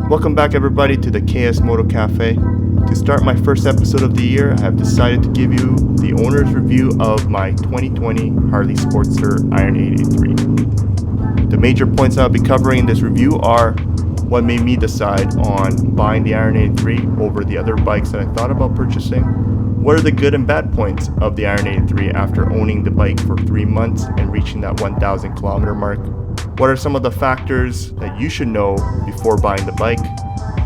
Welcome back everybody to the KS Moto Cafe. To start my first episode of the year, I have decided to give you the owner's review of my 2020 Harley Sportster Iron 883. The major points I'll be covering in this review are what made me decide on buying the Iron 83 over the other bikes that I thought about purchasing, what are the good and bad points of the Iron 83 after owning the bike for 3 months and reaching that 1,000 kilometer mark, what are some of the factors that you should know before buying the bike,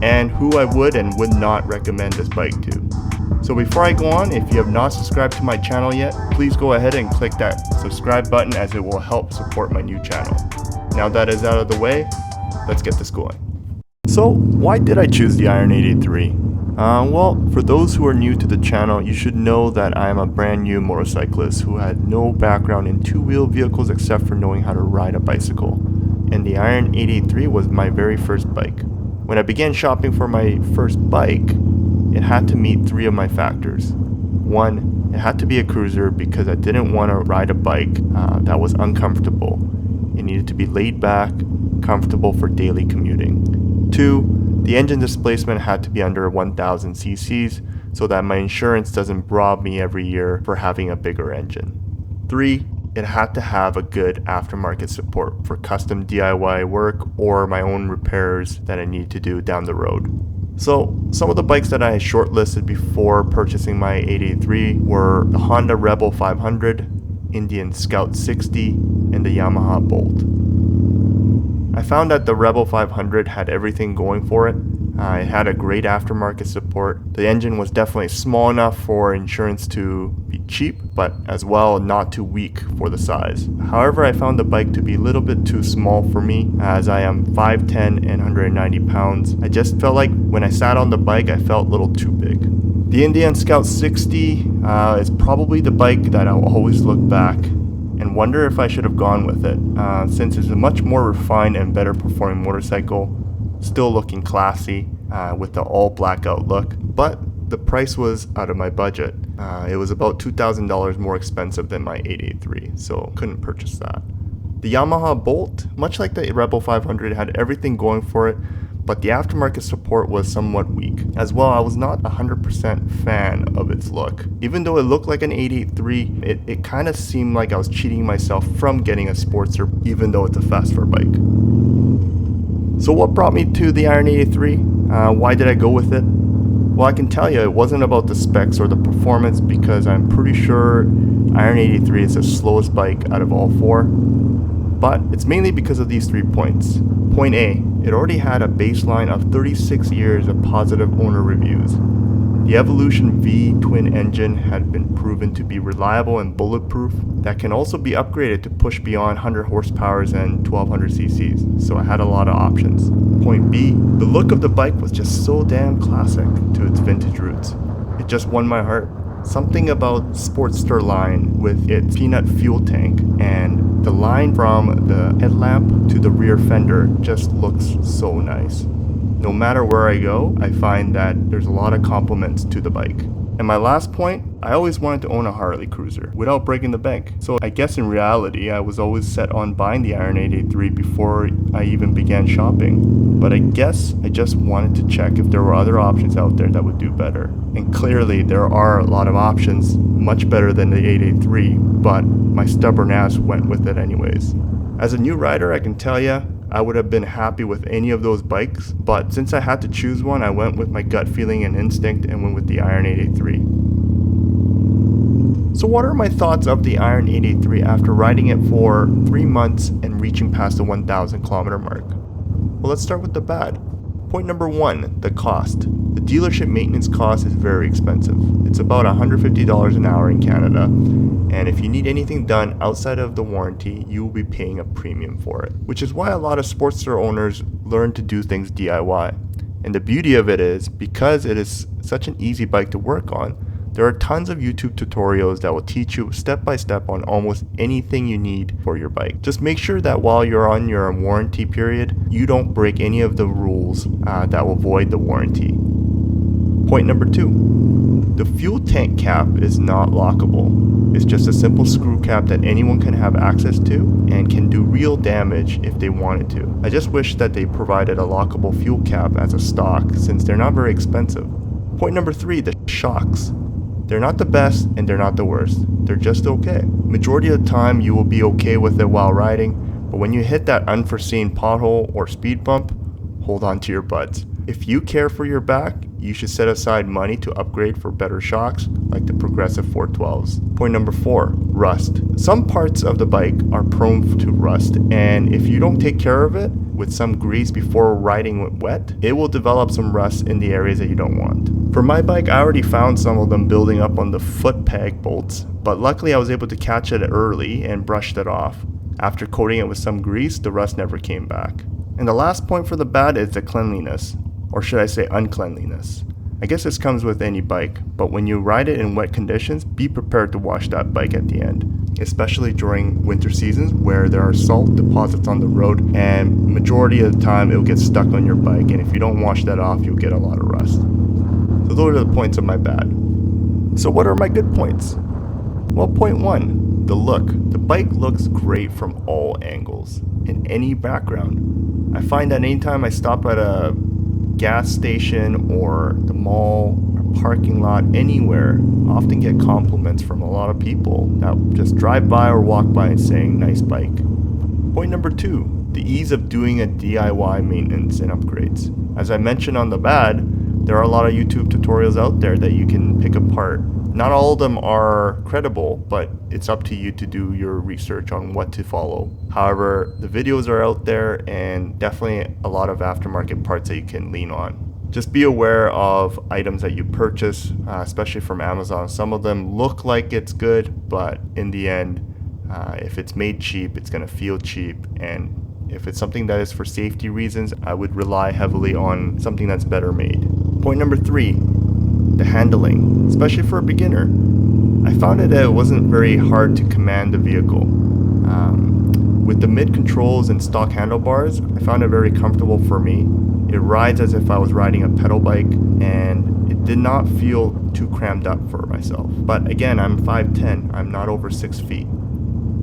and who I would and would not recommend this bike to. So before I go on, if you have not subscribed to my channel yet, please go ahead and click that subscribe button as it will help support my new channel. Now that is out of the way, let's get this going. So why did I choose the Iron 883? Well, for those who are new to the channel, you should know that I am a brand new motorcyclist who had no background in two-wheel vehicles except for knowing how to ride a bicycle. And the Iron 883 was my very first bike. When I began shopping for my first bike, it had to meet 3 of my factors. 1, it had to be a cruiser because I didn't want to ride a bike that was uncomfortable. It needed to be laid back, comfortable for daily commuting. 2, the engine displacement had to be under 1,000 cc's so that my insurance doesn't rob me every year for having a bigger engine. 3, it had to have a good aftermarket support for custom DIY work or my own repairs that I need to do down the road. So some of the bikes that I shortlisted before purchasing my 883 were the Honda Rebel 500, Indian Scout 60, and the Yamaha Bolt. I found that the Rebel 500 had everything going for it. It had a great aftermarket support. The engine was definitely small enough for insurance to be cheap, but as well not too weak for the size. However, I found the bike to be a little bit too small for me, as I am 5'10 and 190 pounds. I just felt like when I sat on the bike, I felt a little too big. The Indian Scout 60 is probably the bike that I'll always look back and wonder if I should have gone with it, since it's a much more refined and better performing motorcycle, still looking classy with the all blackout look, but the price was out of my budget. It was about $2,000 more expensive than my 883, so couldn't purchase that. The Yamaha Bolt, much like the Rebel 500, had everything going for it, but the aftermarket support was somewhat weak. As well, I was not 100% fan of its look. Even though it looked like an 883, it kind of seemed like I was cheating myself from getting a Sportster, even though it's a fast four bike. So what brought me to the Iron 883? Why did I go with it? Well, I can tell you it wasn't about the specs or the performance, because I'm pretty sure Iron 883 is the slowest bike out of all 4. But it's mainly because of these 3 points. Point A, it already had a baseline of 36 years of positive owner reviews. The Evolution V twin engine had been proven to be reliable and bulletproof, that can also be upgraded to push beyond 100 horsepower and 1200 cc's, so I had a lot of options. Point B, the look of the bike was just so damn classic to its vintage roots. It just won my heart. Something about Sportster line with its peanut fuel tank and the line from the headlamp to the rear fender just looks so nice. No matter where I go, I find that there's a lot of compliments to the bike. And my last point, I always wanted to own a Harley cruiser without breaking the bank. So I guess in reality, I was always set on buying the Iron 883 before I even began shopping. But I guess I just wanted to check if there were other options out there that would do better. And clearly there are a lot of options, much better than the 883, but my stubborn ass went with it anyways. As a new rider, I can tell you, I would have been happy with any of those bikes, but since I had to choose one, I went with my gut feeling and instinct and went with the Iron 883. So what are my thoughts of the Iron 883 after riding it for 3 months and reaching past the 1,000 kilometer mark? Well, let's start with the bad. Point number 1, the cost. The dealership maintenance cost is very expensive. It's about $150 an hour in Canada, and if you need anything done outside of the warranty, you will be paying a premium for it, which is why a lot of Sportster owners learn to do things DIY. And the beauty of it is, because it is such an easy bike to work on, there are tons of YouTube tutorials that will teach you step by step on almost anything you need for your bike. Just make sure that while you're on your warranty period, you don't break any of the rules that will void the warranty. Point number 2, The fuel tank cap is not lockable. It's just a simple screw cap that anyone can have access to and can do real damage if they wanted to. I just wish that they provided a lockable fuel cap as a stock, since they're not very expensive. Point number 3, the shocks. They're not the best and they're not the worst. They're just okay. Majority of the time you will be okay with it while riding, but when you hit that unforeseen pothole or speed bump, hold on to your butts. If you care for your back, you should set aside money to upgrade for better shocks like the Progressive 412s. Point number 4, rust. Some parts of the bike are prone to rust, and if you don't take care of it with some grease before riding wet, it will develop some rust in the areas that you don't want. For my bike, I already found some of them building up on the foot peg bolts, but luckily I was able to catch it early and brushed it off. After coating it with some grease, the rust never came back. And the last point for the bad is the cleanliness. Or should I say uncleanliness. I guess this comes with any bike, but when you ride it in wet conditions, be prepared to wash that bike at the end, especially during winter seasons where there are salt deposits on the road, and majority of the time it will get stuck on your bike, and if you don't wash that off, you'll get a lot of rust. So those are the points of my bad. So what are my good points? Well, point 1, the look. The bike looks great from all angles, in any background. I find that anytime I stop at a gas station or the mall or parking lot anywhere, I often get compliments from a lot of people that just drive by or walk by and saying nice bike. Point number 2, the ease of doing a DIY maintenance and upgrades. As I mentioned on the bad, there are a lot of YouTube tutorials out there that you can pick apart. Not all of them are credible, but it's up to you to do your research on what to follow. However, the videos are out there and definitely a lot of aftermarket parts that you can lean on. Just be aware of items that you purchase, especially from Amazon. Some of them look like it's good, but in the end, if it's made cheap, it's going to feel cheap. And if it's something that is for safety reasons, I would rely heavily on something that's better made. Point number 3, the handling, especially for a beginner. I found that it wasn't very hard to command the vehicle. With the mid controls and stock handlebars, I found it very comfortable for me. It rides as if I was riding a pedal bike, and it did not feel too crammed up for myself. But again, I'm 5'10", I'm not over 6 feet.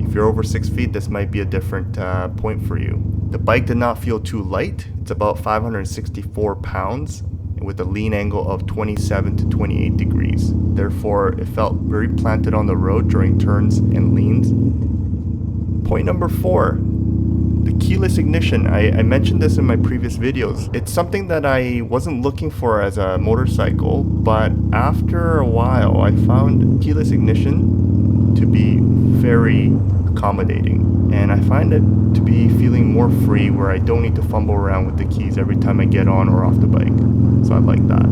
If you're over 6 feet, this might be a different point for you. The bike did not feel too light. It's about 564 pounds with a lean angle of 27 to 28 degrees. Therefore, it felt very planted on the road during turns and leans. Point number 4, the keyless ignition. I mentioned this in my previous videos. It's something that I wasn't looking for as a motorcycle, but after a while, I found keyless ignition to be very accommodating, and I find it to be feeling more free, where I don't need to fumble around with the keys every time I get on or off the bike. So I like that.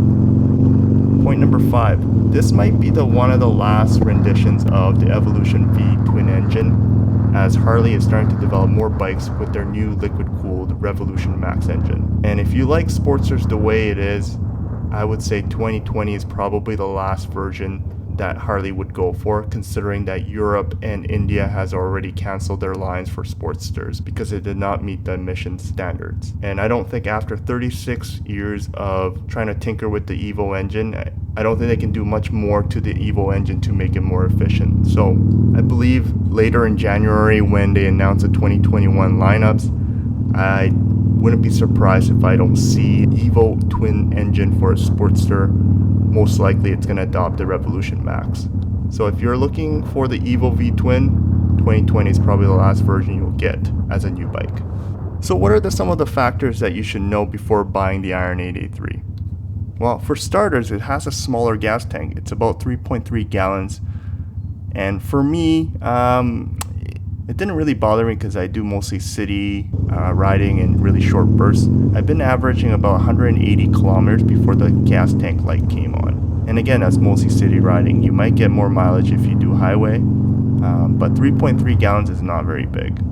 Point number 5, this might be one of the last renditions of the Evolution V twin engine, as Harley is starting to develop more bikes with their new liquid-cooled Revolution Max engine. And if you like Sportsters the way it is, I would say 2020 is probably the last version that Harley would go for, considering that Europe and India has already canceled their lines for Sportsters because it did not meet the emission standards. And I don't think after 36 years of trying to tinker with the Evo engine, I don't think they can do much more to the Evo engine to make it more efficient. So I believe later in January, when they announce the 2021 lineups, I wouldn't be surprised if I don't see Evo twin engine for a Sportster. Most likely it's going to adopt the Revolution Max. So if you're looking for the Evo V Twin, 2020 is probably the last version you'll get as a new bike. So what are some of the factors that you should know before buying the Iron 883? Well, for starters, it has a smaller gas tank. It's about 3.3 gallons. And for me, it didn't really bother me because I do mostly city riding in really short bursts. I've been averaging about 180 kilometers before the gas tank light came on. And again, that's mostly city riding. You might get more mileage if you do highway, but 3.3 gallons is not very big.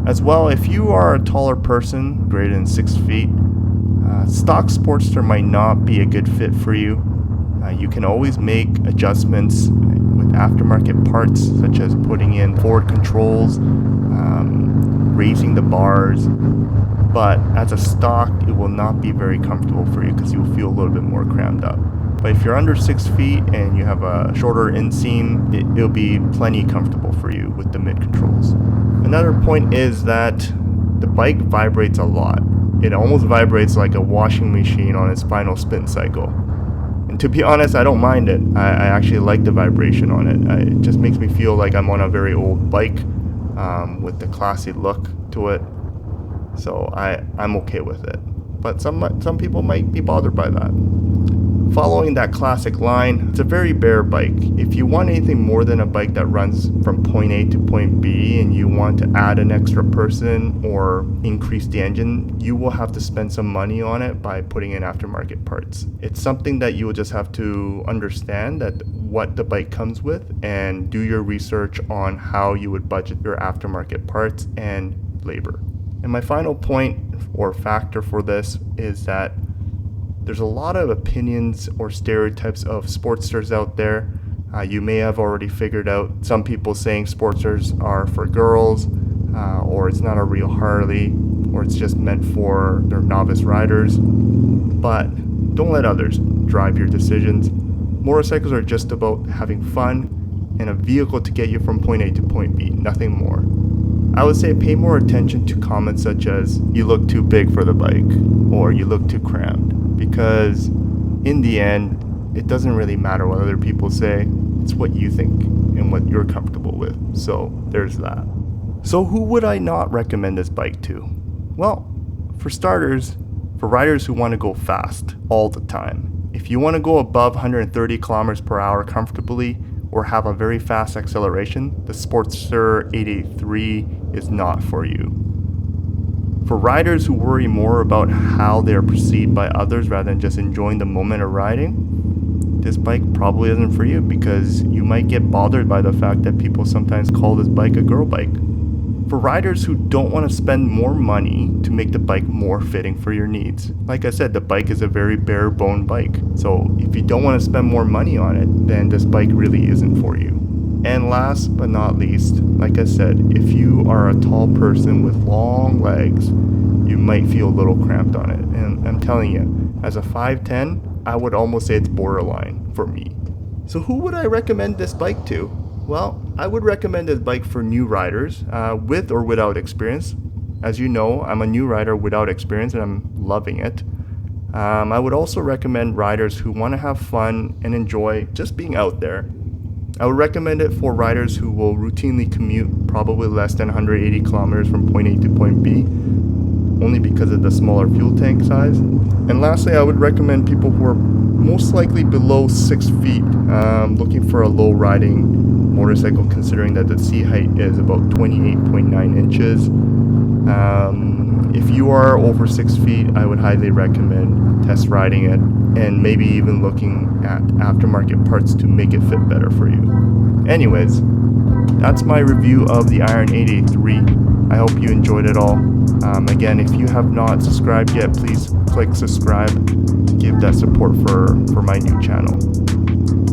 As well, if you are a taller person, greater than 6 feet, stock Sportster might not be a good fit for you. You can always make adjustments with aftermarket parts, such as putting in forward controls, raising the bars, but as a stock, it will not be very comfortable for you because you'll feel a little bit more crammed up. but if you're under 6 feet and you have a shorter inseam, it'll be plenty comfortable for you with the mid controls. Another point is that the bike vibrates a lot. It almost vibrates like a washing machine on its final spin cycle. And to be honest, I don't mind it. I actually like the vibration on it. It just makes me feel like I'm on a very old bike with the classy look to it. So I'm okay with it. But some people might be bothered by that. Following that classic line, it's a very bare bike. If you want anything more than a bike that runs from point A to point B and you want to add an extra person or increase the engine, you will have to spend some money on it by putting in aftermarket parts. It's something that you will just have to understand that what the bike comes with and do your research on how you would budget your aftermarket parts and labor. And my final point or factor for this is that there's a lot of opinions or stereotypes of Sportsters out there. You may have already figured out some people saying Sportsters are for girls, or it's not a real Harley, or it's just meant for their novice riders. But don't let others drive your decisions. Motorcycles are just about having fun and a vehicle to get you from point A to point B, nothing more. I would say pay more attention to comments such as, "You look too big for the bike," or "You look too cramped," because in the end, it doesn't really matter what other people say. It's what you think and what you're comfortable with. So there's that. So who would I not recommend this bike to? Well, for starters, for riders who want to go fast all the time. If you want to go above 130 kilometers per hour comfortably, or have a very fast acceleration, the Sportster 883 is not for you. For riders who worry more about how they are perceived by others rather than just enjoying the moment of riding, this bike probably isn't for you because you might get bothered by the fact that people sometimes call this bike a girl bike. For riders who don't want to spend more money to make the bike more fitting for your needs. Like I said, the bike is a very bare bone bike. So if you don't want to spend more money on it, then this bike really isn't for you. And last but not least, like I said, if you are a tall person with long legs, you might feel a little cramped on it. And I'm telling you, as a 5'10", I would almost say it's borderline for me. So who would I recommend this bike to? Well, I would recommend this bike for new riders, with or without experience. As you know, I'm a new rider without experience and I'm loving it. I would also recommend riders who want to have fun and enjoy just being out there. I would recommend it for riders who will routinely commute probably less than 180 kilometers from point A to point B, only because of the smaller fuel tank size. And lastly, I would recommend people who are most likely below 6 feet, looking for a low riding motorcycle, considering that the seat height is about 28.9 inches. If you are over 6 feet, I would highly recommend test riding it and maybe even looking at aftermarket parts to make it fit better for you. Anyways, that's my review of the Iron 883. I hope you enjoyed it all. Again, if you have not subscribed yet, please click subscribe to give that support for my new channel.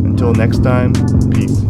Until next time, peace.